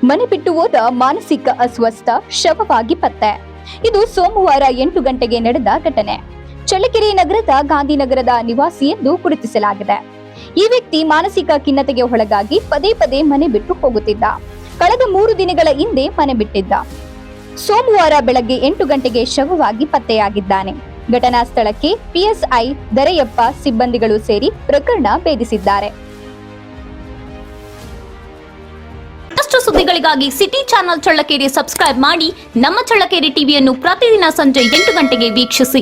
ಮನೆ ಬಿಟ್ಟು ಹೋದ ಮಾನಸಿಕ ಅಸ್ವಸ್ಥ ಶವವಾಗಿ ಪತ್ತೆ. ಇದು ಸೋಮವಾರ 8 ಗಂಟೆಗೆ ನಡೆದ ಘಟನೆ. ಚಳ್ಳಕೆರೆ ನಗರದ ಗಾಂಧಿನಗರದ ನಿವಾಸಿ ಎಂದು ಗುರುತಿಸಲಾಗಿದೆ. ಈ ವ್ಯಕ್ತಿ ಮಾನಸಿಕ ಖಿನ್ನತೆಗೆ ಒಳಗಾಗಿ ಪದೇ ಪದೇ ಮನೆ ಬಿಟ್ಟು ಹೋಗುತ್ತಿದ್ದ. ಕಳೆದ 3 ದಿನಗಳ ಹಿಂದೆ ಮನೆ ಬಿಟ್ಟಿದ್ದ. ಸೋಮವಾರ ಬೆಳಗ್ಗೆ 8 ಗಂಟೆಗೆ ಶವವಾಗಿ ಪತ್ತೆಯಾಗಿದ್ದಾನೆ. ಘಟನಾ ಸ್ಥಳಕ್ಕೆ ಪಿಎಸ್ಐ ದರೆಯಪ್ಪ ಸಿಬ್ಬಂದಿಗಳು ಸೇರಿ ಪ್ರಕರಣ ಭೇದಿಸಿದ್ದಾರೆ. ಮತ್ತಷ್ಟು ಸುದ್ದಿಗಳಿಗಾಗಿ ಸಿಟಿ ಚಾನೆಲ್ ಚಳ್ಳಕೆರೆ ಸಬ್ಸ್ಕ್ರೈಬ್ ಮಾಡಿ. ನಮ್ಮ ಚಳ್ಳಕೆರೆ ಟಿವಿಯನ್ನು ಪ್ರತಿದಿನ ಸಂಜೆ 8 ಗಂಟೆಗೆ ವೀಕ್ಷಿಸಿ.